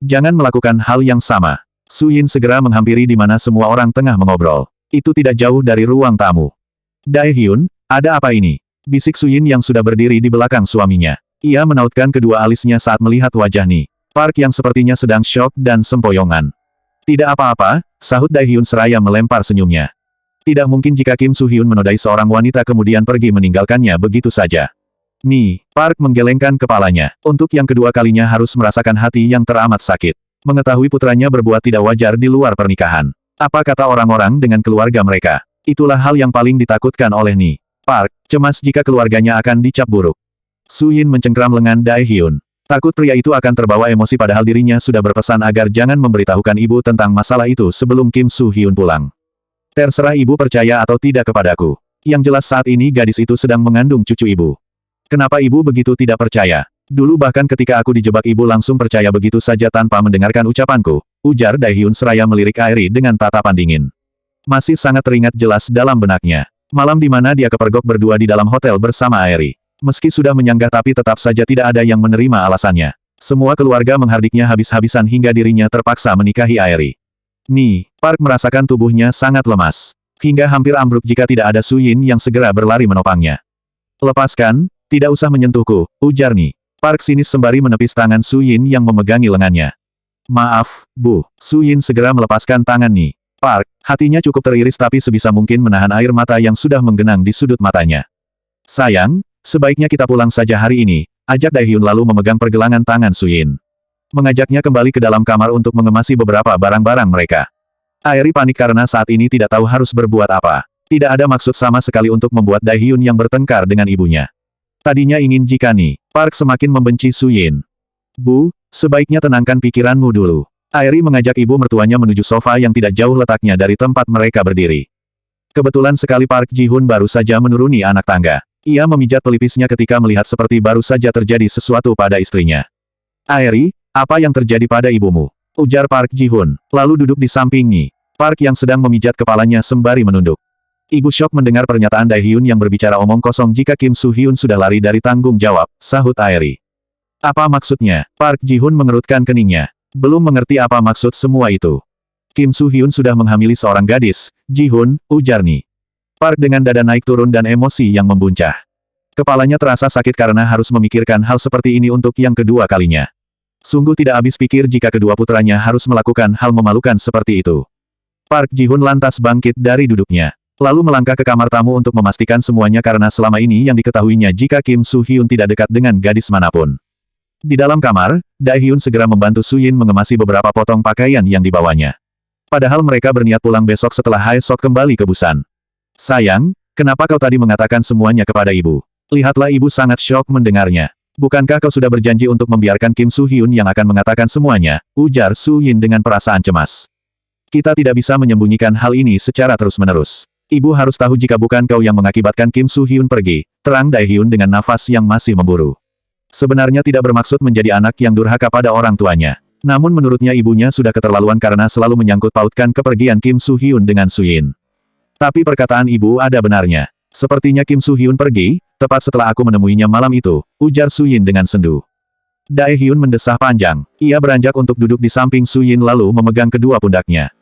Jangan melakukan hal yang sama. Su Yin segera menghampiri di mana semua orang tengah mengobrol. Itu tidak jauh dari ruang tamu. Daehyun, ada apa ini? Bisik Su Yin yang sudah berdiri di belakang suaminya. Ia menautkan kedua alisnya saat melihat wajah Ni Park yang sepertinya sedang syok dan sempoyongan. Tidak apa-apa, sahut Daehyun seraya melempar senyumnya. Tidak mungkin jika Kim Soo Hyun menodai seorang wanita kemudian pergi meninggalkannya begitu saja. Ni Park menggelengkan kepalanya. Untuk yang kedua kalinya harus merasakan hati yang teramat sakit. Mengetahui putranya berbuat tidak wajar di luar pernikahan. Apa kata orang-orang dengan keluarga mereka? Itulah hal yang paling ditakutkan oleh Ni Park, cemas jika keluarganya akan dicap buruk. Su Yin mencengkram lengan Daehyun. Takut pria itu akan terbawa emosi padahal dirinya sudah berpesan agar jangan memberitahukan ibu tentang masalah itu sebelum Kim Soo Hyun pulang. Terserah ibu percaya atau tidak kepadaku. Yang jelas saat ini gadis itu sedang mengandung cucu ibu. Kenapa ibu begitu tidak percaya? Dulu bahkan ketika aku dijebak ibu langsung percaya begitu saja tanpa mendengarkan ucapanku, ujar Daehyun seraya melirik Airi dengan tatapan dingin. Masih sangat teringat jelas dalam benaknya. Malam di mana dia kepergok berdua di dalam hotel bersama Airi. Meski sudah menyanggah tapi tetap saja tidak ada yang menerima alasannya. Semua keluarga menghardiknya habis-habisan hingga dirinya terpaksa menikahi Airi. Ni Park merasakan tubuhnya sangat lemas. Hingga hampir ambruk jika tidak ada Su Yin yang segera berlari menopangnya. Lepaskan, tidak usah menyentuhku, ujar Ni Park sinis sembari menepis tangan Su Yin yang memegangi lengannya. Maaf, Bu. Su Yin segera melepaskan tangan Ni Park. Hatinya cukup teriris tapi sebisa mungkin menahan air mata yang sudah menggenang di sudut matanya. Sayang, sebaiknya kita pulang saja hari ini, ajak Daehyun lalu memegang pergelangan tangan Su Yin. Mengajaknya kembali ke dalam kamar untuk mengemasi beberapa barang-barang mereka. Airi panik karena saat ini tidak tahu harus berbuat apa. Tidak ada maksud sama sekali untuk membuat Daehyun yang bertengkar dengan ibunya. Tadinya ingin jika Ni Park semakin membenci Su Yin. Bu, sebaiknya tenangkan pikiranmu dulu. Airi mengajak ibu mertuanya menuju sofa yang tidak jauh letaknya dari tempat mereka berdiri. Kebetulan sekali Park Ji-hun baru saja menuruni anak tangga. Ia memijat pelipisnya ketika melihat seperti baru saja terjadi sesuatu pada istrinya. Airi, apa yang terjadi pada ibumu? Ujar Park Ji-hun, lalu duduk di samping Ni Park yang sedang memijat kepalanya sembari menunduk. Ibu syok mendengar pernyataan Daehyun yang berbicara omong kosong jika Kim Soo Hyun sudah lari dari tanggung jawab, sahut Airi. Apa maksudnya? Park Ji-hun mengerutkan keningnya. Belum mengerti apa maksud semua itu. Kim Soo Hyun sudah menghamili seorang gadis, Ji-hun, ujar Ni Park dengan dada naik turun dan emosi yang membuncah. Kepalanya terasa sakit karena harus memikirkan hal seperti ini untuk yang kedua kalinya. Sungguh tidak habis pikir jika kedua putranya harus melakukan hal memalukan seperti itu. Park Ji-hun lantas bangkit dari duduknya. Lalu melangkah ke kamar tamu untuk memastikan semuanya karena selama ini yang diketahuinya jika Kim Soo Hyun tidak dekat dengan gadis manapun. Di dalam kamar, Daehyun segera membantu Su Yin mengemasi beberapa potong pakaian yang dibawanya. Padahal mereka berniat pulang besok setelah Hae Sok kembali ke Busan. Sayang, kenapa kau tadi mengatakan semuanya kepada ibu? Lihatlah ibu sangat syok mendengarnya. Bukankah kau sudah berjanji untuk membiarkan Kim Soo Hyun yang akan mengatakan semuanya, ujar Su Yin dengan perasaan cemas. Kita tidak bisa menyembunyikan hal ini secara terus-menerus. Ibu harus tahu jika bukan kau yang mengakibatkan Kim Soo Hyun pergi, terang Daehyun dengan nafas yang masih memburu. Sebenarnya tidak bermaksud menjadi anak yang durhaka pada orang tuanya. Namun menurutnya ibunya sudah keterlaluan karena selalu menyangkut pautkan kepergian Kim Soo Hyun dengan Su Yin. Tapi perkataan ibu ada benarnya. Sepertinya Kim Soo Hyun pergi, tepat setelah aku menemuinya malam itu, ujar Su Yin dengan sendu. Daehyun mendesah panjang. Ia beranjak untuk duduk di samping Su Yin lalu memegang kedua pundaknya.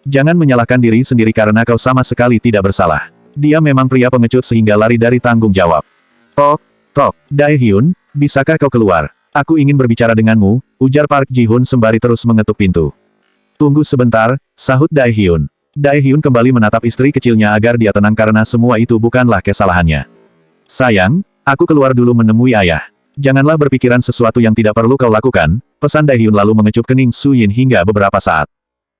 Jangan menyalahkan diri sendiri karena kau sama sekali tidak bersalah. Dia memang pria pengecut sehingga lari dari tanggung jawab. Tok, tok, Daehyun, bisakah kau keluar? Aku ingin berbicara denganmu, ujar Park Ji-hun sembari terus mengetuk pintu. Tunggu sebentar, sahut Daehyun. Daehyun kembali menatap istri kecilnya agar dia tenang karena semua itu bukanlah kesalahannya. Sayang, aku keluar dulu menemui ayah. Janganlah berpikiran sesuatu yang tidak perlu kau lakukan, pesan Daehyun lalu mengecup kening Su Yin hingga beberapa saat.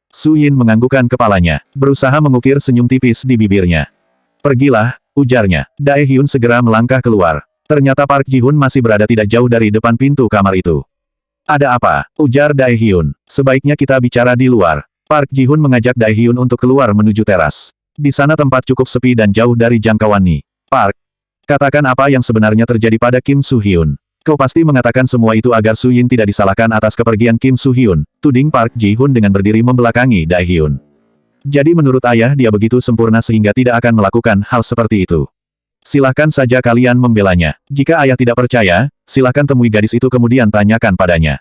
Su Yin menganggukkan kepalanya, berusaha mengukir senyum tipis di bibirnya. Pergilah, ujarnya. Daehyun segera melangkah keluar. Ternyata Park Ji-hun masih berada tidak jauh dari depan pintu kamar itu. Ada apa? Ujar Daehyun. Sebaiknya kita bicara di luar. Park Ji-hun mengajak Daehyun untuk keluar menuju teras. Di sana tempat cukup sepi dan jauh dari jangkauan Ni Park. Katakan apa yang sebenarnya terjadi pada Kim Soo Hyun. Kau pasti mengatakan semua itu agar Su Yin tidak disalahkan atas kepergian Kim Soo Hyun, tuding Park Ji-hun dengan berdiri membelakangi Daehyun. Jadi menurut ayah dia begitu sempurna sehingga tidak akan melakukan hal seperti itu. Silahkan saja kalian membelanya. Jika ayah tidak percaya, silahkan temui gadis itu kemudian tanyakan padanya.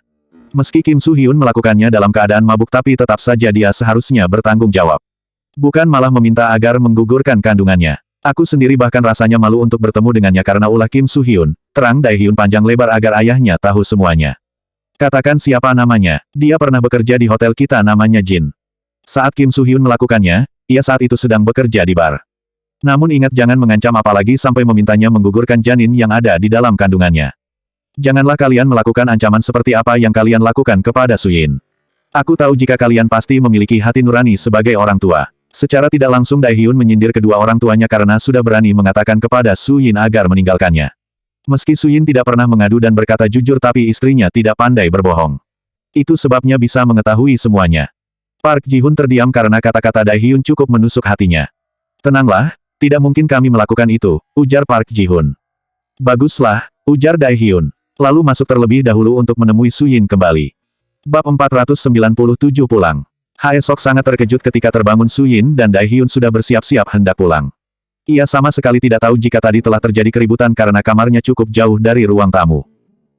Meski Kim Soo-hyun melakukannya dalam keadaan mabuk tapi tetap saja dia seharusnya bertanggung jawab. Bukan malah meminta agar menggugurkan kandungannya. Aku sendiri bahkan rasanya malu untuk bertemu dengannya karena ulah Kim Soo-hyun, terang Dae-hyun panjang lebar agar ayahnya tahu semuanya. Katakan siapa namanya, dia pernah bekerja di hotel kita namanya Jin. Saat Kim Soo-hyun melakukannya, ia saat itu sedang bekerja di bar. Namun ingat jangan mengancam apalagi sampai memintanya menggugurkan janin yang ada di dalam kandungannya. Janganlah kalian melakukan ancaman seperti apa yang kalian lakukan kepada Suyin. Aku tahu jika kalian pasti memiliki hati nurani sebagai orang tua. Secara tidak langsung Dae-hyun menyindir kedua orang tuanya karena sudah berani mengatakan kepada Suyin agar meninggalkannya. Meski Suyin tidak pernah mengadu dan berkata jujur tapi istrinya tidak pandai berbohong. Itu sebabnya bisa mengetahui semuanya. Park Ji-hun terdiam karena kata-kata Dae-hyun cukup menusuk hatinya. Tenanglah, tidak mungkin kami melakukan itu, ujar Park Ji-hun. Baguslah, ujar Dae-hyun. Lalu masuk terlebih dahulu untuk menemui Suyin kembali. Bab 497 pulang. Haesok sangat terkejut ketika terbangun Suyin dan Dae-hyun sudah bersiap-siap hendak pulang. Ia sama sekali tidak tahu jika tadi telah terjadi keributan karena kamarnya cukup jauh dari ruang tamu.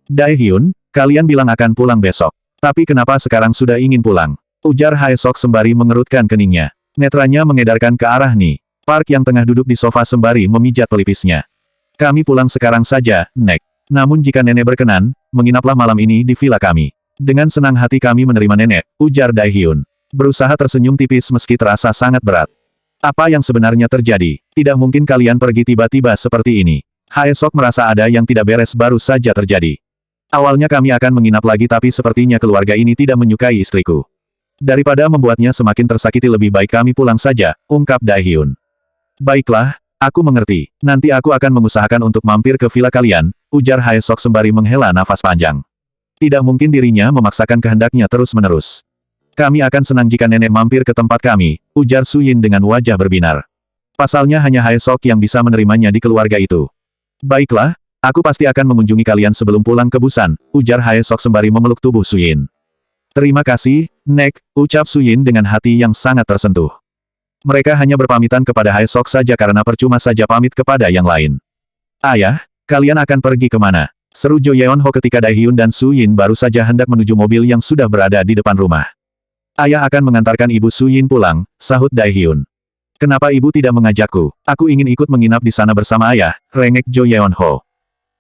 Dae-hyun, kalian bilang akan pulang besok. Tapi kenapa sekarang sudah ingin pulang? Ujar Haesok sembari mengerutkan keningnya. Netranya mengedarkan ke arah Ni. Park yang tengah duduk di sofa sembari memijat pelipisnya. Kami pulang sekarang saja, Nek. Namun jika nenek berkenan, menginaplah malam ini di villa kami. Dengan senang hati kami menerima nenek, ujar Dae-hyun. Berusaha tersenyum tipis meski terasa sangat berat. Apa yang sebenarnya terjadi? Tidak mungkin kalian pergi tiba-tiba seperti ini. Haesok merasa ada yang tidak beres baru saja terjadi. Awalnya kami akan menginap lagi tapi sepertinya keluarga ini tidak menyukai istriku. Daripada membuatnya semakin tersakiti lebih baik kami pulang saja, ungkap Dae-hyun. Baiklah, aku mengerti. Nanti aku akan mengusahakan untuk mampir ke villa kalian, ujar Haesok sembari menghela nafas panjang. Tidak mungkin dirinya memaksakan kehendaknya terus-menerus. Kami akan senang jika nenek mampir ke tempat kami, ujar Suyin dengan wajah berbinar. Pasalnya hanya Haesok yang bisa menerimanya di keluarga itu. Baiklah, aku pasti akan mengunjungi kalian sebelum pulang ke Busan, ujar Haesok sembari memeluk tubuh Suyin. Terima kasih, Nek, ucap Suyin dengan hati yang sangat tersentuh. Mereka hanya berpamitan kepada Haesok saja karena percuma saja pamit kepada yang lain. Ayah, kalian akan pergi kemana? Seru Jo Yeon-ho ketika Dae-hyun dan Suyin baru saja hendak menuju mobil yang sudah berada di depan rumah. Ayah akan mengantarkan ibu Suyin pulang, sahut Dae-hyun. Kenapa ibu tidak mengajakku? Aku ingin ikut menginap di sana bersama ayah, rengek Jo Yeon-ho.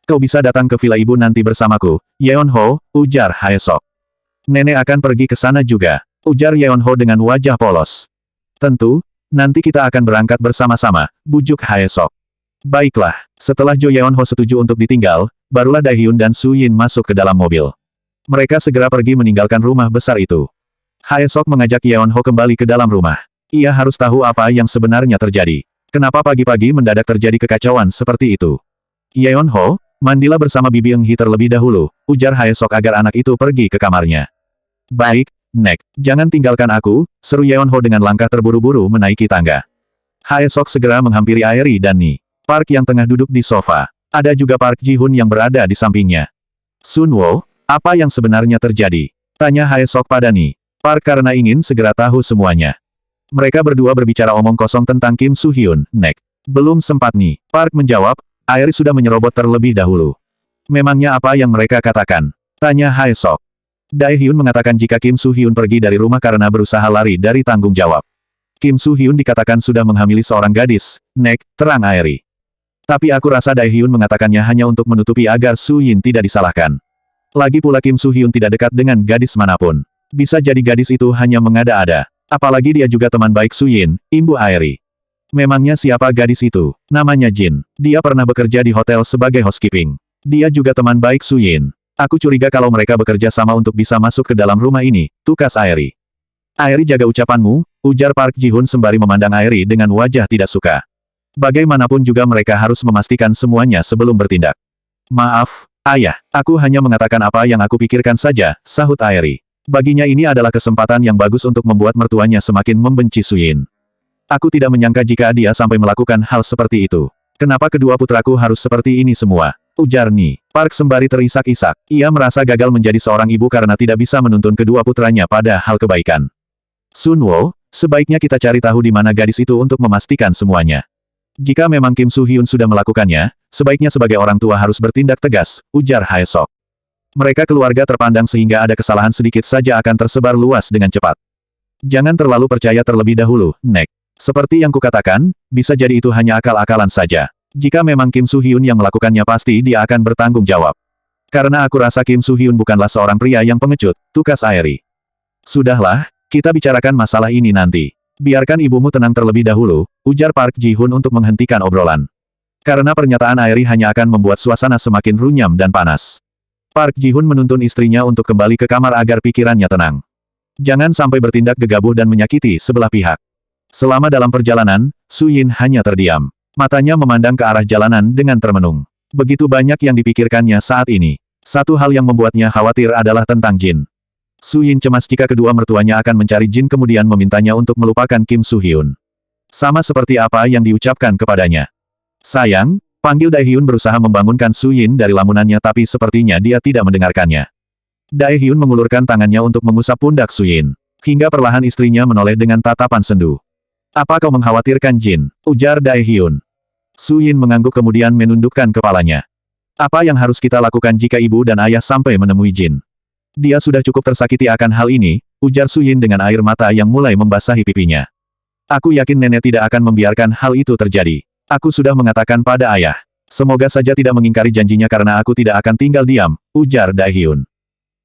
Kau bisa datang ke villa ibu nanti bersamaku, Yeon-ho, ujar Haesok. Nenek akan pergi ke sana juga, ujar Yeon-ho dengan wajah polos. Tentu, nanti kita akan berangkat bersama-sama, bujuk Haesok. Baiklah, setelah Jo Yeon-ho setuju untuk ditinggal, barulah Dae-hyun dan Suyin masuk ke dalam mobil. Mereka segera pergi meninggalkan rumah besar itu. Haesok mengajak Yeon-ho kembali ke dalam rumah. Ia harus tahu apa yang sebenarnya terjadi. Kenapa pagi-pagi mendadak terjadi kekacauan seperti itu? Yeon-ho, mandilah bersama Bibi Eun-hee terlebih dahulu, ujar Haesok agar anak itu pergi ke kamarnya. Baik, Nek, jangan tinggalkan aku, seru Yeon-ho dengan langkah terburu-buru menaiki tangga. Haesok segera menghampiri Aeri dan Ni. Park yang tengah duduk di sofa. Ada juga Park Ji-hun yang berada di sampingnya. Sun-wo, apa yang sebenarnya terjadi? Tanya Haesok pada Ni. Park karena ingin segera tahu semuanya. Mereka berdua berbicara omong kosong tentang Kim Soo-hyun, Nek. Belum sempat Ni. Park menjawab, Aeri sudah menyerobot terlebih dahulu. Memangnya apa yang mereka katakan? Tanya Haesok. Dae-hyun mengatakan jika Kim Soo-hyun pergi dari rumah karena berusaha lari dari tanggung jawab. Kim Soo-hyun dikatakan sudah menghamili seorang gadis, Nek, terang Aeri. Tapi aku rasa Dae-hyun mengatakannya hanya untuk menutupi agar Suyin tidak disalahkan. Lagi pula Kim Soo-hyun tidak dekat dengan gadis manapun. Bisa jadi gadis itu hanya mengada-ada. Apalagi dia juga teman baik Suyin, imbu Aeri. Memangnya siapa gadis itu? Namanya Jin. Dia pernah bekerja di hotel sebagai housekeeping. Dia juga teman baik Suyin. Aku curiga kalau mereka bekerja sama untuk bisa masuk ke dalam rumah ini, tukas Aeri. Aeri jaga ucapanmu, ujar Park Ji-hun sembari memandang Aeri dengan wajah tidak suka. Bagaimanapun juga mereka harus memastikan semuanya sebelum bertindak. Maaf, ayah, aku hanya mengatakan apa yang aku pikirkan saja, sahut Aeri. Baginya ini adalah kesempatan yang bagus untuk membuat mertuanya semakin membenci Suyin. Aku tidak menyangka jika dia sampai melakukan hal seperti itu. Kenapa kedua putraku harus seperti ini semua? Ujar Ni. Park sembari terisak-isak. Ia merasa gagal menjadi seorang ibu karena tidak bisa menuntun kedua putranya pada hal kebaikan. Sun-wo, sebaiknya kita cari tahu di mana gadis itu untuk memastikan semuanya. Jika memang Kim Soo-hyun sudah melakukannya, sebaiknya sebagai orang tua harus bertindak tegas, ujar Haesok. Mereka keluarga terpandang sehingga ada kesalahan sedikit saja akan tersebar luas dengan cepat. Jangan terlalu percaya terlebih dahulu, Nek. Seperti yang kukatakan, bisa jadi itu hanya akal-akalan saja. Jika memang Kim Soo-hyun yang melakukannya pasti dia akan bertanggung jawab. Karena aku rasa Kim Soo-hyun bukanlah seorang pria yang pengecut, tukas Aeri. Sudahlah, kita bicarakan masalah ini nanti. Biarkan ibumu tenang terlebih dahulu, ujar Park Ji-hun untuk menghentikan obrolan. Karena pernyataan Aeri hanya akan membuat suasana semakin runyam dan panas. Park Ji-hun menuntun istrinya untuk kembali ke kamar agar pikirannya tenang. Jangan sampai bertindak gegabah dan menyakiti sebelah pihak. Selama dalam perjalanan, Su Yin hanya terdiam. Matanya memandang ke arah jalanan dengan termenung. Begitu banyak yang dipikirkannya saat ini. Satu hal yang membuatnya khawatir adalah tentang Jin. Su Yin cemas jika kedua mertuanya akan mencari Jin kemudian memintanya untuk melupakan Kim Soo-hyun. Sama seperti apa yang diucapkan kepadanya. Sayang, panggil Dae-hyun berusaha membangunkan Su Yin dari lamunannya tapi sepertinya dia tidak mendengarkannya. Dae-hyun mengulurkan tangannya untuk mengusap pundak Su Yin. Hingga perlahan istrinya menoleh dengan tatapan sendu. Apa kau mengkhawatirkan Jin? Ujar Dae-hyun. Su Yin mengangguk kemudian menundukkan kepalanya. Apa yang harus kita lakukan jika ibu dan ayah sampai menemui Jin? Dia sudah cukup tersakiti akan hal ini, ujar Su Yin dengan air mata yang mulai membasahi pipinya. Aku yakin nenek tidak akan membiarkan hal itu terjadi. Aku sudah mengatakan pada ayah. Semoga saja tidak mengingkari janjinya karena aku tidak akan tinggal diam, ujar Dae-hyun.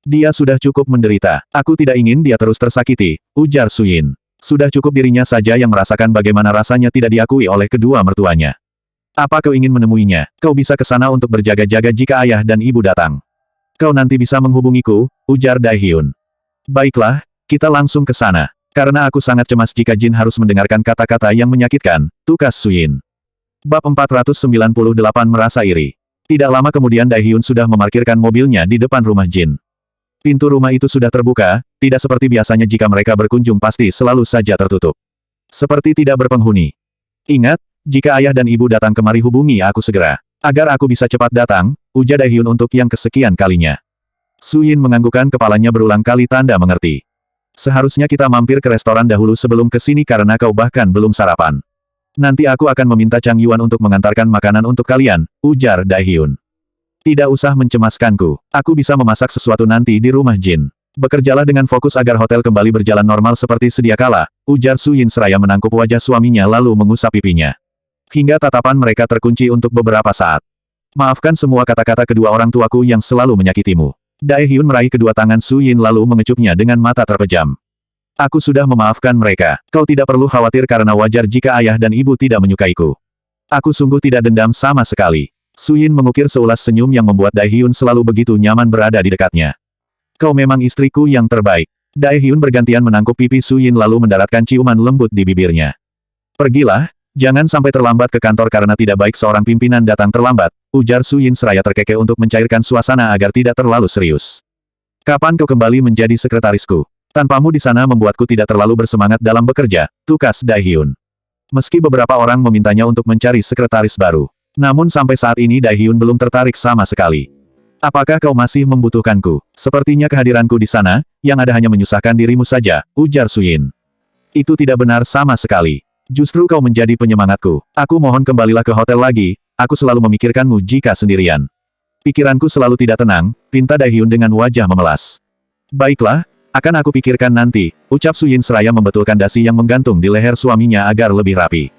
Dia sudah cukup menderita. Aku tidak ingin dia terus tersakiti, ujar Su Yin. Sudah cukup dirinya saja yang merasakan bagaimana rasanya tidak diakui oleh kedua mertuanya. Apa kau ingin menemuinya? Kau bisa ke sana untuk berjaga-jaga jika ayah dan ibu datang. Kau nanti bisa menghubungiku, ujar Dae-hyun. Baiklah, kita langsung ke sana. Karena aku sangat cemas jika Jin harus mendengarkan kata-kata yang menyakitkan, tukas Su Yin. Bab 498 merasa iri. Tidak lama kemudian Dae-hyun sudah memarkirkan mobilnya di depan rumah Jin. Pintu rumah itu sudah terbuka, tidak seperti biasanya jika mereka berkunjung pasti selalu saja tertutup. Seperti tidak berpenghuni. Ingat, jika ayah dan ibu datang kemari hubungi aku segera. Agar aku bisa cepat datang, ujar Dae-hyun untuk yang kesekian kalinya. Su Yin menganggukkan kepalanya berulang kali tanda mengerti. Seharusnya kita mampir ke restoran dahulu sebelum ke sini karena kau bahkan belum sarapan. Nanti aku akan meminta Chang Yuan untuk mengantarkan makanan untuk kalian, ujar Dae-hyun. Tidak usah mencemaskanku. Aku bisa memasak sesuatu nanti di rumah Jin. Bekerjalah dengan fokus agar hotel kembali berjalan normal seperti sedia kala, ujar Su Yin seraya menangkup wajah suaminya lalu mengusap pipinya. Hingga tatapan mereka terkunci untuk beberapa saat. Maafkan semua kata-kata kedua orang tuaku yang selalu menyakitimu. Dae-hyun meraih kedua tangan Su Yin lalu mengecupnya dengan mata terpejam. Aku sudah memaafkan mereka. Kau tidak perlu khawatir karena wajar jika ayah dan ibu tidak menyukaiku. Aku sungguh tidak dendam sama sekali. Su Yin mengukir seulas senyum yang membuat Dae-hyun selalu begitu nyaman berada di dekatnya. Kau memang istriku yang terbaik. Dae-hyun bergantian menangkup pipi Su Yin lalu mendaratkan ciuman lembut di bibirnya. Pergilah, jangan sampai terlambat ke kantor karena tidak baik seorang pimpinan datang terlambat, ujar Su Yin seraya terkekeh untuk mencairkan suasana agar tidak terlalu serius. Kapan kau kembali menjadi sekretarisku? Tanpamu di sana membuatku tidak terlalu bersemangat dalam bekerja, tukas Dae-hyun. Meski beberapa orang memintanya untuk mencari sekretaris baru. Namun sampai saat ini Dae-hyun belum tertarik sama sekali. Apakah kau masih membutuhkanku? Sepertinya kehadiranku di sana, yang ada hanya menyusahkan dirimu saja, ujar Su Yin. Itu tidak benar sama sekali. Justru kau menjadi penyemangatku. Aku mohon kembalilah ke hotel lagi, aku selalu memikirkanmu jika sendirian. Pikiranku selalu tidak tenang, pinta Dae-hyun dengan wajah memelas. Baiklah, akan aku pikirkan nanti, ucap Su Yin seraya membetulkan dasi yang menggantung di leher suaminya agar lebih rapi.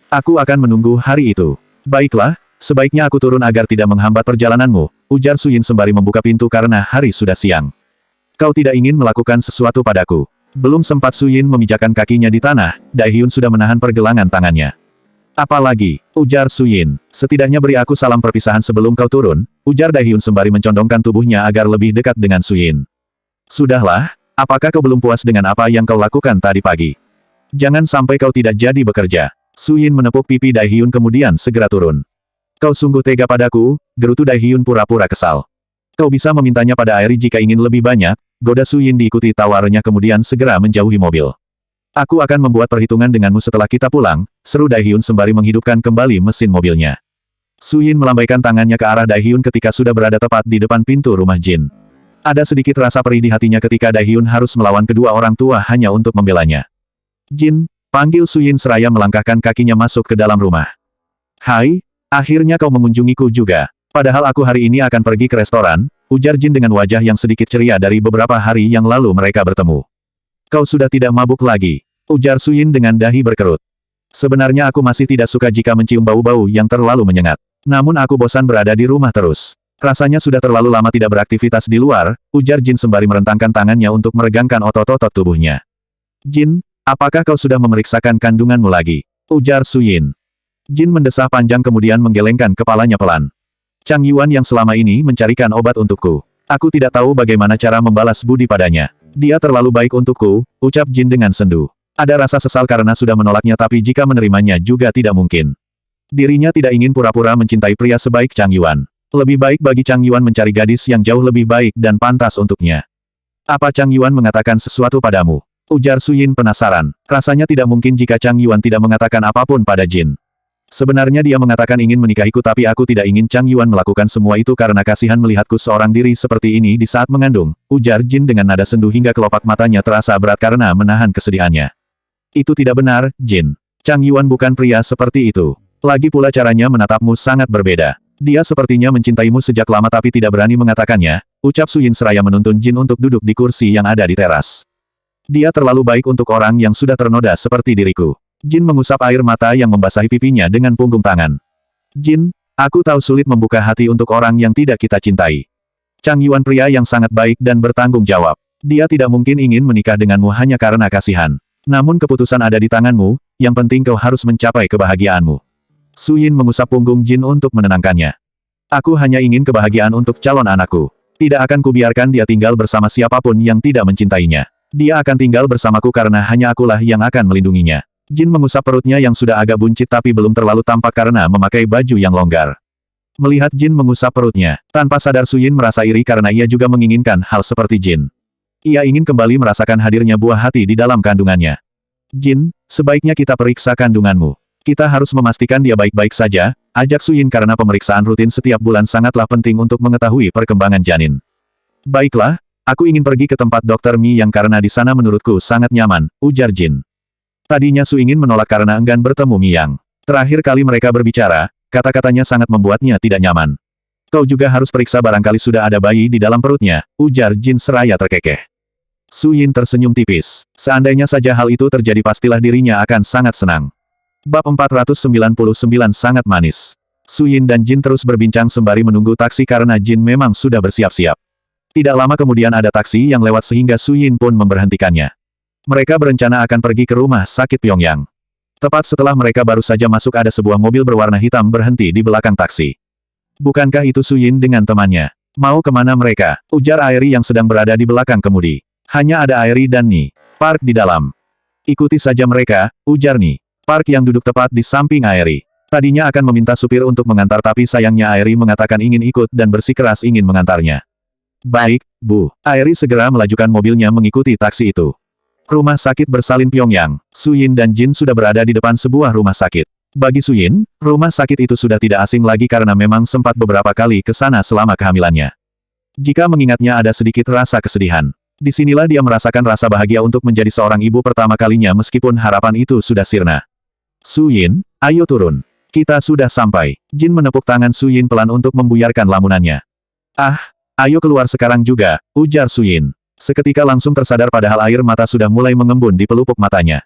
Aku akan menunggu hari itu. Baiklah, sebaiknya aku turun agar tidak menghambat perjalananmu, ujar Su Yin sembari membuka pintu karena hari sudah siang. Kau tidak ingin melakukan sesuatu padaku. Belum sempat Su Yin memijakkan kakinya di tanah, Dae-hyun sudah menahan pergelangan tangannya. Apalagi, ujar Su Yin, setidaknya beri aku salam perpisahan sebelum kau turun, ujar Dae-hyun sembari mencondongkan tubuhnya agar lebih dekat dengan Su Yin. Sudahlah, apakah kau belum puas dengan apa yang kau lakukan tadi pagi? Jangan sampai kau tidak jadi bekerja. Su Yin menepuk pipi Dae-hyun kemudian segera turun. Kau sungguh tega padaku, gerutu Dae-hyun pura-pura kesal. Kau bisa memintanya pada Aeri jika ingin lebih banyak, goda Su Yin diikuti tawarnya kemudian segera menjauhi mobil. Aku akan membuat perhitungan denganmu setelah kita pulang, seru Dae-hyun sembari menghidupkan kembali mesin mobilnya. Su Yin melambaikan tangannya ke arah Dae-hyun ketika sudah berada tepat di depan pintu rumah Jin. Ada sedikit rasa perih di hatinya ketika Dae-hyun harus melawan kedua orang tua hanya untuk membelanya. Jin, panggil Su Yin seraya melangkahkan kakinya masuk ke dalam rumah. Hai, akhirnya kau mengunjungiku juga. Padahal aku hari ini akan pergi ke restoran, ujar Jin dengan wajah yang sedikit ceria dari beberapa hari yang lalu mereka bertemu. Kau sudah tidak mabuk lagi, ujar Suyin dengan dahi berkerut. Sebenarnya aku masih tidak suka jika mencium bau-bau yang terlalu menyengat. Namun aku bosan berada di rumah terus. Rasanya sudah terlalu lama tidak beraktivitas di luar, ujar Jin sembari merentangkan tangannya untuk meregangkan otot-otot tubuhnya. Jin, apakah kau sudah memeriksakan kandunganmu lagi? Ujar Suyin. Jin mendesah panjang kemudian menggelengkan kepalanya pelan. Chang Yuan yang selama ini mencarikan obat untukku. Aku tidak tahu bagaimana cara membalas budi padanya. Dia terlalu baik untukku, ucap Jin dengan sendu. Ada rasa sesal karena sudah menolaknya tapi jika menerimanya juga tidak mungkin. Dirinya tidak ingin pura-pura mencintai pria sebaik Chang Yuan. Lebih baik bagi Chang Yuan mencari gadis yang jauh lebih baik dan pantas untuknya. Apa Chang Yuan mengatakan sesuatu padamu? Ujar Suyin penasaran. Rasanya tidak mungkin jika Chang Yuan tidak mengatakan apapun pada Jin. Sebenarnya dia mengatakan ingin menikahiku tapi aku tidak ingin Chang Yuan melakukan semua itu karena kasihan melihatku seorang diri seperti ini di saat mengandung, ujar Jin dengan nada sendu hingga kelopak matanya terasa berat karena menahan kesedihannya. Itu tidak benar, Jin. Chang Yuan bukan pria seperti itu. Lagi pula caranya menatapmu sangat berbeda. Dia sepertinya mencintaimu sejak lama tapi tidak berani mengatakannya, ucap Suyin seraya menuntun Jin untuk duduk di kursi yang ada di teras. Dia terlalu baik untuk orang yang sudah ternoda seperti diriku. Jin mengusap air mata yang membasahi pipinya dengan punggung tangan. Jin, aku tahu sulit membuka hati untuk orang yang tidak kita cintai. Chang Yuan pria yang sangat baik dan bertanggung jawab. Dia tidak mungkin ingin menikah denganmu hanya karena kasihan. Namun keputusan ada di tanganmu, yang penting kau harus mencapai kebahagiaanmu. Suyin mengusap punggung Jin untuk menenangkannya. Aku hanya ingin kebahagiaan untuk calon anakku. Tidak akan kubiarkan dia tinggal bersama siapapun yang tidak mencintainya. Dia akan tinggal bersamaku karena hanya akulah yang akan melindunginya. Jin mengusap perutnya yang sudah agak buncit tapi belum terlalu tampak karena memakai baju yang longgar. Melihat Jin mengusap perutnya, tanpa sadar Suyin merasa iri karena ia juga menginginkan hal seperti Jin. Ia ingin kembali merasakan hadirnya buah hati di dalam kandungannya. Jin, sebaiknya kita periksa kandunganmu. Kita harus memastikan dia baik-baik saja, ajak Suyin karena pemeriksaan rutin setiap bulan sangatlah penting untuk mengetahui perkembangan janin. Baiklah, aku ingin pergi ke tempat Dokter Mi yang karena di sana menurutku sangat nyaman, ujar Jin. Tadinya Su ingin menolak karena enggan bertemu Mi Yang. Terakhir kali mereka berbicara, kata-katanya sangat membuatnya tidak nyaman. Kau juga harus periksa barangkali sudah ada bayi di dalam perutnya, ujar Jin seraya terkekeh. Suyin tersenyum tipis. Seandainya saja hal itu terjadi pastilah dirinya akan sangat senang. Bab 499 sangat manis. Suyin dan Jin terus berbincang sembari menunggu taksi karena Jin memang sudah bersiap-siap. Tidak lama kemudian ada taksi yang lewat sehingga Suyin pun memberhentikannya. Mereka berencana akan pergi ke rumah sakit Pyongyang. Tepat setelah mereka baru saja masuk ada sebuah mobil berwarna hitam berhenti di belakang taksi. Bukankah itu Suyin dengan temannya? Mau kemana mereka? Ujar Airi yang sedang berada di belakang kemudi. Hanya ada Airi dan Ni. Park di dalam. Ikuti saja mereka, ujar Ni. Park yang duduk tepat di samping Airi. Tadinya akan meminta supir untuk mengantar tapi sayangnya Airi mengatakan ingin ikut dan bersikeras ingin mengantarnya. Baik, Bu. Airi segera melajukan mobilnya mengikuti taksi itu. Rumah sakit bersalin Pyongyang. Suyin dan Jin sudah berada di depan sebuah rumah sakit. Bagi Suyin, rumah sakit itu sudah tidak asing lagi karena memang sempat beberapa kali ke sana selama kehamilannya. Jika mengingatnya ada sedikit rasa kesedihan. Disinilah dia merasakan rasa bahagia untuk menjadi seorang ibu pertama kalinya meskipun harapan itu sudah sirna. Suyin, ayo turun. Kita sudah sampai. Jin menepuk tangan Suyin pelan untuk membuyarkan lamunannya. Ah, ayo keluar sekarang juga, ujar Suyin. Seketika langsung tersadar padahal air mata sudah mulai mengembun di pelupuk matanya.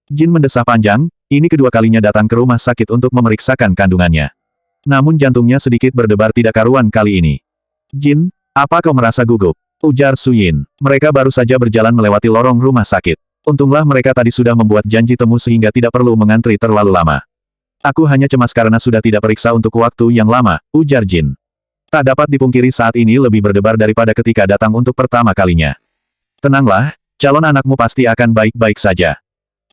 Jin mendesah panjang, ini kedua kalinya datang ke rumah sakit untuk memeriksakan kandungannya. Namun jantungnya sedikit berdebar tidak karuan kali ini. Jin, apa kau merasa gugup? Ujar Suyin. Mereka baru saja berjalan melewati lorong rumah sakit. Untunglah mereka tadi sudah membuat janji temu sehingga tidak perlu mengantri terlalu lama. Aku hanya cemas karena sudah tidak periksa untuk waktu yang lama, ujar Jin. Tak dapat dipungkiri saat ini lebih berdebar daripada ketika datang untuk pertama kalinya. Tenanglah, calon anakmu pasti akan baik-baik saja.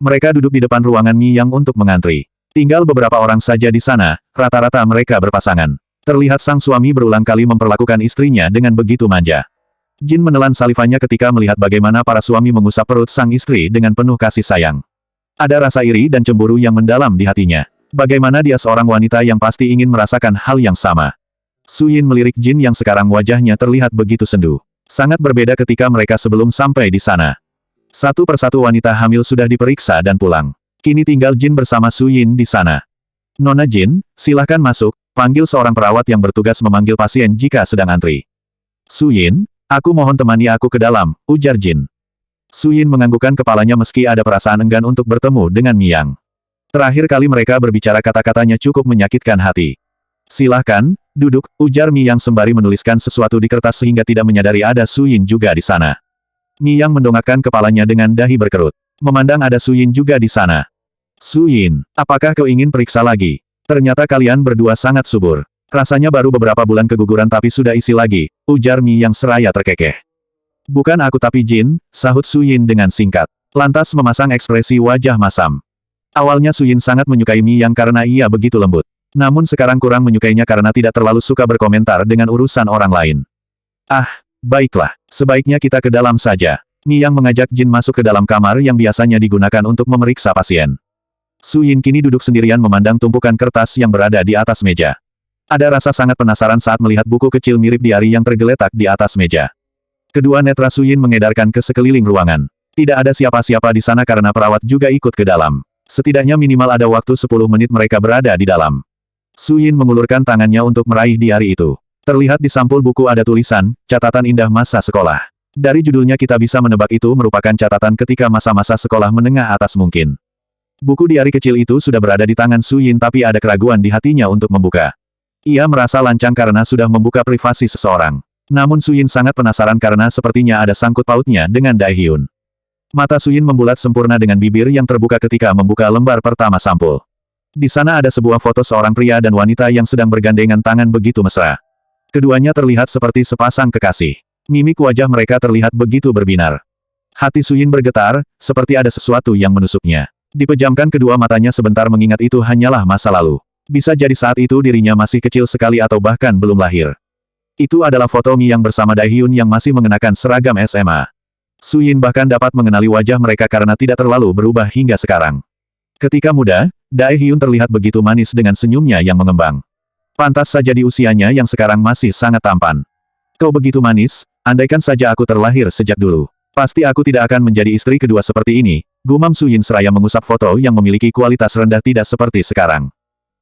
Mereka duduk di depan ruangan Mi Yang untuk mengantri. Tinggal beberapa orang saja di sana, rata-rata mereka berpasangan. Terlihat sang suami berulang kali memperlakukan istrinya dengan begitu manja. Jin menelan salivanya ketika melihat bagaimana para suami mengusap perut sang istri dengan penuh kasih sayang. Ada rasa iri dan cemburu yang mendalam di hatinya. Bagaimana dia seorang wanita yang pasti ingin merasakan hal yang sama. Suyin melirik Jin yang sekarang wajahnya terlihat begitu sendu. Sangat berbeda ketika mereka sebelum sampai di sana. Satu persatu wanita hamil sudah diperiksa dan pulang. Kini tinggal Jin bersama Suyin di sana. Nona Jin, silahkan masuk, panggil seorang perawat yang bertugas memanggil pasien jika sedang antri. Suyin, aku mohon temani aku ke dalam, ujar Jin. Suyin menganggukkan kepalanya meski ada perasaan enggan untuk bertemu dengan Miyang. Terakhir kali mereka berbicara kata-katanya cukup menyakitkan hati. Silahkan, duduk, ujar Miyang sembari menuliskan sesuatu di kertas sehingga tidak menyadari ada Suyin juga di sana. Miyang mendongakkan kepalanya dengan dahi berkerut. Memandang ada Suyin juga di sana. Suyin, apakah kau ingin periksa lagi? Ternyata kalian berdua sangat subur. Rasanya baru beberapa bulan keguguran tapi sudah isi lagi, ujar Miyang seraya terkekeh. Bukan aku tapi Jin, sahut Suyin dengan singkat. Lantas memasang ekspresi wajah masam. Awalnya Suyin sangat menyukai Miyang karena ia begitu lembut. Namun sekarang kurang menyukainya karena tidak terlalu suka berkomentar dengan urusan orang lain. Ah, baiklah, sebaiknya kita ke dalam saja. Miyang mengajak Jin masuk ke dalam kamar yang biasanya digunakan untuk memeriksa pasien. Suyin kini duduk sendirian memandang tumpukan kertas yang berada di atas meja. Ada rasa sangat penasaran saat melihat buku kecil mirip diari yang tergeletak di atas meja. Kedua netra Suyin mengedarkan ke sekeliling ruangan. Tidak ada siapa-siapa di sana karena perawat juga ikut ke dalam. Setidaknya minimal ada waktu 10 menit mereka berada di dalam. Suyin mengulurkan tangannya untuk meraih diari itu. Terlihat di sampul buku ada tulisan, catatan indah masa sekolah. Dari judulnya kita bisa menebak itu merupakan catatan ketika masa-masa sekolah menengah atas mungkin. Buku diari kecil itu sudah berada di tangan Suyin tapi ada keraguan di hatinya untuk membuka. Ia merasa lancang karena sudah membuka privasi seseorang. Namun Suyin sangat penasaran karena sepertinya ada sangkut pautnya dengan Daehyun. Mata Suyin membulat sempurna dengan bibir yang terbuka ketika membuka lembar pertama sampul. Di sana ada sebuah foto seorang pria dan wanita yang sedang bergandengan tangan begitu mesra. Keduanya terlihat seperti sepasang kekasih. Mimik wajah mereka terlihat begitu berbinar. Hati Suyin bergetar, seperti ada sesuatu yang menusuknya. Dipejamkan kedua matanya sebentar mengingat itu hanyalah masa lalu. Bisa jadi saat itu dirinya masih kecil sekali atau bahkan belum lahir. Itu adalah foto Miyang bersama Daehyun yang masih mengenakan seragam SMA. Suyin bahkan dapat mengenali wajah mereka karena tidak terlalu berubah hingga sekarang. Ketika muda, Daehyun terlihat begitu manis dengan senyumnya yang mengembang. Pantas saja di usianya yang sekarang masih sangat tampan. Kau begitu manis, andaikan saja aku terlahir sejak dulu. Pasti aku tidak akan menjadi istri kedua seperti ini, gumam Suyin seraya mengusap foto yang memiliki kualitas rendah tidak seperti sekarang.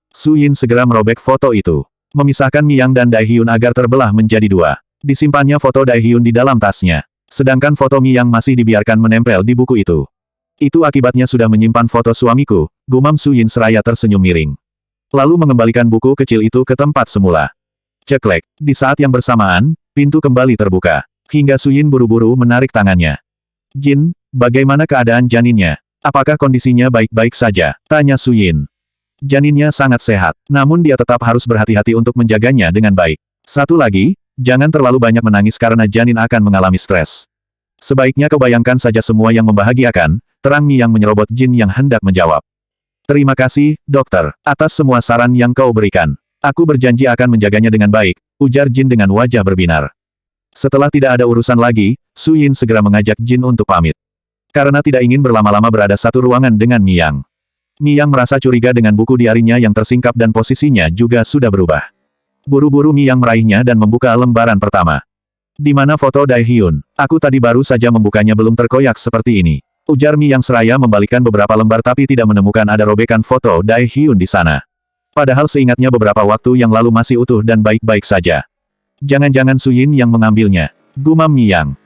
Suyin segera merobek foto itu. Memisahkan Miyang dan Daehyun agar terbelah menjadi dua. Disimpannya foto Daehyun di dalam tasnya. Sedangkan foto Miyang masih dibiarkan menempel di buku itu. Itu akibatnya sudah menyimpan foto suamiku, gumam Suyin seraya tersenyum miring. Lalu mengembalikan buku kecil itu ke tempat semula. Ceklek. Di saat yang bersamaan, pintu kembali terbuka. Hingga Suyin buru-buru menarik tangannya. Jin, bagaimana keadaan janinnya? Apakah kondisinya baik-baik saja? Tanya Suyin. Janinnya sangat sehat, namun dia tetap harus berhati-hati untuk menjaganya dengan baik. Satu lagi, jangan terlalu banyak menangis karena janin akan mengalami stres. Sebaiknya kau bayangkan saja semua yang membahagiakan, terang Miyang menyerobot Jin yang hendak menjawab. Terima kasih, dokter, atas semua saran yang kau berikan. Aku berjanji akan menjaganya dengan baik, ujar Jin dengan wajah berbinar. Setelah tidak ada urusan lagi, Suyin segera mengajak Jin untuk pamit. Karena tidak ingin berlama-lama berada satu ruangan dengan Miyang. Miyang merasa curiga dengan buku diarinya yang tersingkap dan posisinya juga sudah berubah. Buru-buru Miyang meraihnya dan membuka lembaran pertama. Di mana foto Daehyun? Aku tadi baru saja membukanya belum terkoyak seperti ini. Ujar Miyang seraya membalikkan beberapa lembar tapi tidak menemukan ada robekan foto Daehyun di sana. Padahal seingatnya beberapa waktu yang lalu masih utuh dan baik-baik saja. Jangan-jangan Suyin yang mengambilnya. Gumam Miyang.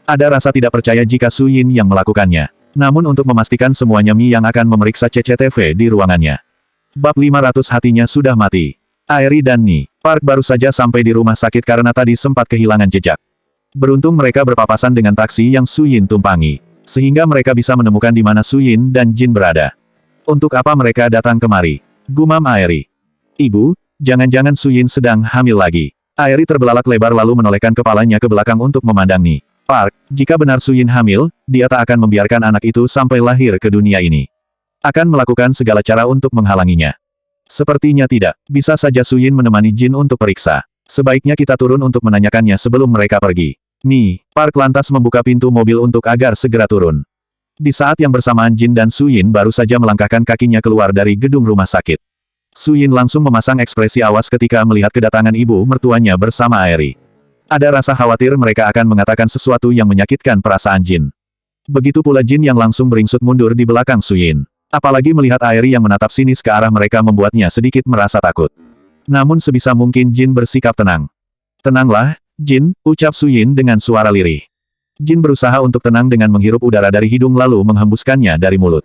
Ada rasa tidak percaya jika Suyin yang melakukannya. Namun untuk memastikan semuanya Miyang akan memeriksa CCTV di ruangannya. Bab 500 hatinya sudah mati. Airi dan Ni Park baru saja sampai di rumah sakit karena tadi sempat kehilangan jejak. Beruntung mereka berpapasan dengan taksi yang Suyin tumpangi. Sehingga mereka bisa menemukan di mana Suyin dan Jin berada. Untuk apa mereka datang kemari? Gumam Airi. Ibu, jangan-jangan Suyin sedang hamil lagi. Airi terbelalak lebar lalu menolehkan kepalanya ke belakang untuk memandang Ni Park, jika benar Suyin hamil, dia tak akan membiarkan anak itu sampai lahir ke dunia ini. Akan melakukan segala cara untuk menghalanginya. Sepertinya tidak. Bisa saja Suyin menemani Jin untuk periksa. Sebaiknya kita turun untuk menanyakannya sebelum mereka pergi. Ni Park lantas membuka pintu mobil untuk agar segera turun. Di saat yang bersamaan Jin dan Suyin baru saja melangkahkan kakinya keluar dari gedung rumah sakit. Suyin langsung memasang ekspresi awas ketika melihat kedatangan ibu mertuanya bersama Airi. Ada rasa khawatir mereka akan mengatakan sesuatu yang menyakitkan perasaan Jin. Begitu pula Jin yang langsung beringsut mundur di belakang Suyin. Apalagi melihat Airi yang menatap sinis ke arah mereka membuatnya sedikit merasa takut. Namun sebisa mungkin Jin bersikap tenang. Tenanglah, Jin, ucap Su Yin dengan suara lirih. Jin berusaha untuk tenang dengan menghirup udara dari hidung lalu menghembuskannya dari mulut.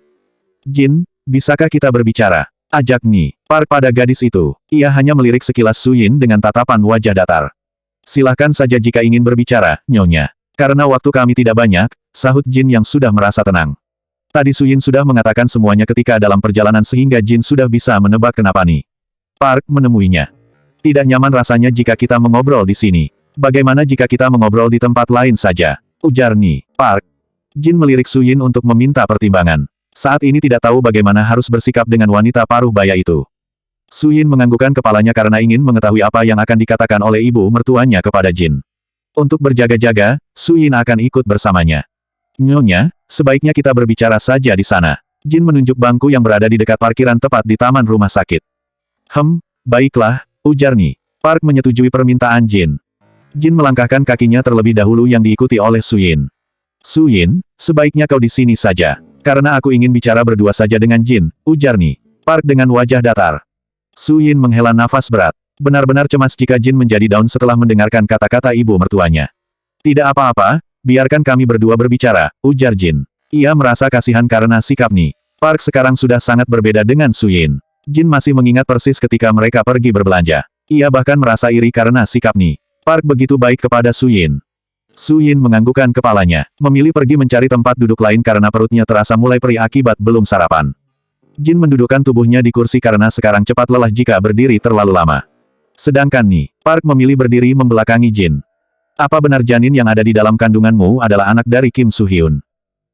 Jin, bisakah kita berbicara? Ajak Ni Park pada gadis itu. Ia hanya melirik sekilas Su Yin dengan tatapan wajah datar. Silahkan saja jika ingin berbicara, Nyonya. Karena waktu kami tidak banyak, sahut Jin yang sudah merasa tenang. Tadi Su Yin sudah mengatakan semuanya ketika dalam perjalanan sehingga Jin sudah bisa menebak kenapa Ni Park menemuinya. Tidak nyaman rasanya jika kita mengobrol di sini. Bagaimana jika kita mengobrol di tempat lain saja? Ujar Ni Park. Jin melirik Su Yin untuk meminta pertimbangan. Saat ini tidak tahu bagaimana harus bersikap dengan wanita paruh baya itu. Su Yin menganggukkan kepalanya karena ingin mengetahui apa yang akan dikatakan oleh ibu mertuanya kepada Jin. Untuk berjaga-jaga, Su Yin akan ikut bersamanya. Nyonya, sebaiknya kita berbicara saja di sana. Jin menunjuk bangku yang berada di dekat parkiran tepat di taman rumah sakit. Baiklah, ujar Ni Park menyetujui permintaan Jin. Jin melangkahkan kakinya terlebih dahulu yang diikuti oleh Su Yin. Su Yin, sebaiknya kau di sini saja. Karena aku ingin bicara berdua saja dengan Jin, ujar Ni Park dengan wajah datar. Su Yin menghela nafas berat. Benar-benar cemas jika Jin menjadi down setelah mendengarkan kata-kata ibu mertuanya. Tidak apa-apa, biarkan kami berdua berbicara, ujar Jin. Ia merasa kasihan karena sikap Ni Park sekarang sudah sangat berbeda dengan Su Yin. Jin masih mengingat persis ketika mereka pergi berbelanja. Ia bahkan merasa iri karena sikap Ni Park begitu baik kepada Su Yin. Su Yin menganggukkan kepalanya, memilih pergi mencari tempat duduk lain karena perutnya terasa mulai perih akibat belum sarapan. Jin mendudukkan tubuhnya di kursi karena sekarang cepat lelah jika berdiri terlalu lama. Sedangkan Ni Park memilih berdiri membelakangi Jin. Apa benar janin yang ada di dalam kandunganmu adalah anak dari Kim Soo Hyun?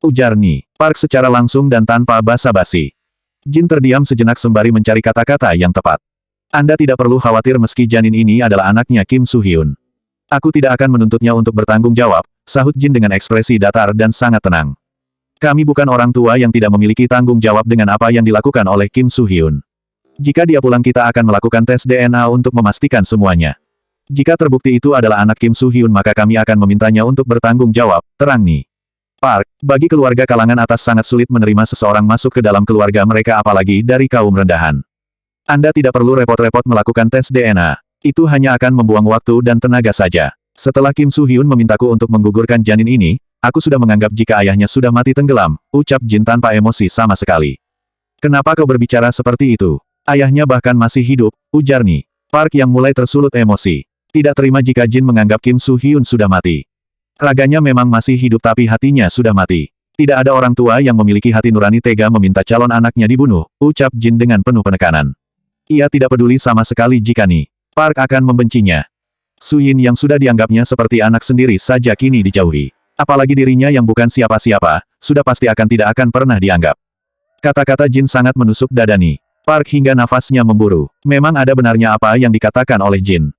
Ujar Ni Park secara langsung dan tanpa basa-basi. Jin terdiam sejenak sembari mencari kata-kata yang tepat. Anda tidak perlu khawatir meski janin ini adalah anaknya Kim Soo Hyun. Aku tidak akan menuntutnya untuk bertanggung jawab, sahut Jin dengan ekspresi datar dan sangat tenang. Kami bukan orang tua yang tidak memiliki tanggung jawab dengan apa yang dilakukan oleh Kim Soo Hyun. Jika dia pulang kita akan melakukan tes DNA untuk memastikan semuanya. Jika terbukti itu adalah anak Kim Soo Hyun maka kami akan memintanya untuk bertanggung jawab, terang Ni Park. Bagi keluarga kalangan atas sangat sulit menerima seseorang masuk ke dalam keluarga mereka apalagi dari kaum rendahan. Anda tidak perlu repot-repot melakukan tes DNA. Itu hanya akan membuang waktu dan tenaga saja. Setelah Kim Soo Hyun memintaku untuk menggugurkan janin ini, aku sudah menganggap jika ayahnya sudah mati tenggelam, ucap Jin tanpa emosi sama sekali. Kenapa kau berbicara seperti itu? Ayahnya bahkan masih hidup, ujar Ni Park yang mulai tersulut emosi. Tidak terima jika Jin menganggap Kim Soo Hyun sudah mati. Raganya memang masih hidup tapi hatinya sudah mati. Tidak ada orang tua yang memiliki hati nurani tega meminta calon anaknya dibunuh, ucap Jin dengan penuh penekanan. Ia tidak peduli sama sekali jika Ni Park akan membencinya. Su Yin yang sudah dianggapnya seperti anak sendiri saja kini dijauhi. Apalagi dirinya yang bukan siapa-siapa, sudah pasti tidak akan pernah dianggap. Kata-kata Jin sangat menusuk dada Ni Park hingga nafasnya memburu. Memang ada benarnya apa yang dikatakan oleh Jin.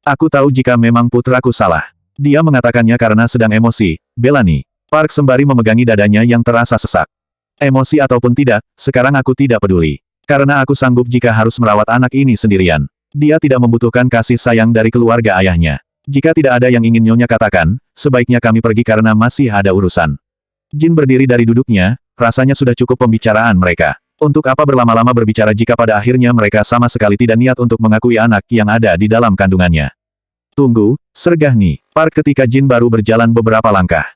Aku tahu jika memang putraku salah. Dia mengatakannya karena sedang emosi, bela Ni Park sembari memegangi dadanya yang terasa sesak. Emosi ataupun tidak, sekarang aku tidak peduli. Karena aku sanggup jika harus merawat anak ini sendirian. Dia tidak membutuhkan kasih sayang dari keluarga ayahnya. Jika tidak ada yang ingin Nyonya katakan, sebaiknya kami pergi karena masih ada urusan. Jin berdiri dari duduknya, rasanya sudah cukup pembicaraan mereka. Untuk apa berlama-lama berbicara jika pada akhirnya mereka sama sekali tidak niat untuk mengakui anak yang ada di dalam kandungannya. Tunggu, sergah Ni Park ketika Jin baru berjalan beberapa langkah.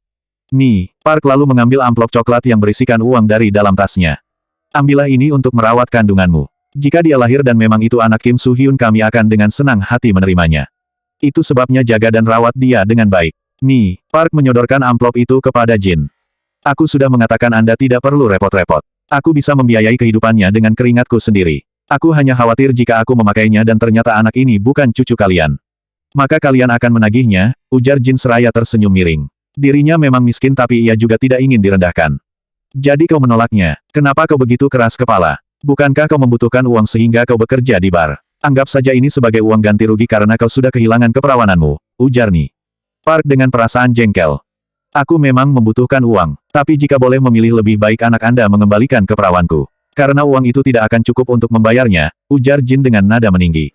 Ni Park lalu mengambil amplop coklat yang berisikan uang dari dalam tasnya. Ambillah ini untuk merawat kandunganmu. Jika dia lahir dan memang itu anak Kim Soo Hyun kami akan dengan senang hati menerimanya. Itu sebabnya jaga dan rawat dia dengan baik. Ni Park menyodorkan amplop itu kepada Jin. Aku sudah mengatakan Anda tidak perlu repot-repot. Aku bisa membiayai kehidupannya dengan keringatku sendiri. Aku hanya khawatir jika aku memakainya dan ternyata anak ini bukan cucu kalian. Maka kalian akan menagihnya, ujar Jin seraya tersenyum miring. Dirinya memang miskin tapi ia juga tidak ingin direndahkan. Jadi kau menolaknya, kenapa kau begitu keras kepala? Bukankah kau membutuhkan uang sehingga kau bekerja di bar? Anggap saja ini sebagai uang ganti rugi karena kau sudah kehilangan keperawananmu, ujar Ni Park dengan perasaan jengkel. Aku memang membutuhkan uang, tapi jika boleh memilih lebih baik anak Anda mengembalikan keperawanku. Karena uang itu tidak akan cukup untuk membayarnya, ujar Jin dengan nada meninggi.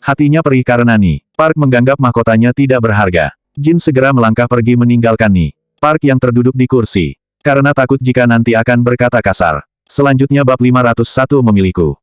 Hatinya perih karena Ni Park menganggap mahkotanya tidak berharga. Jin segera melangkah pergi meninggalkan Ni Park yang terduduk di kursi. Karena takut jika nanti akan berkata kasar. Selanjutnya bab 501 memilihku.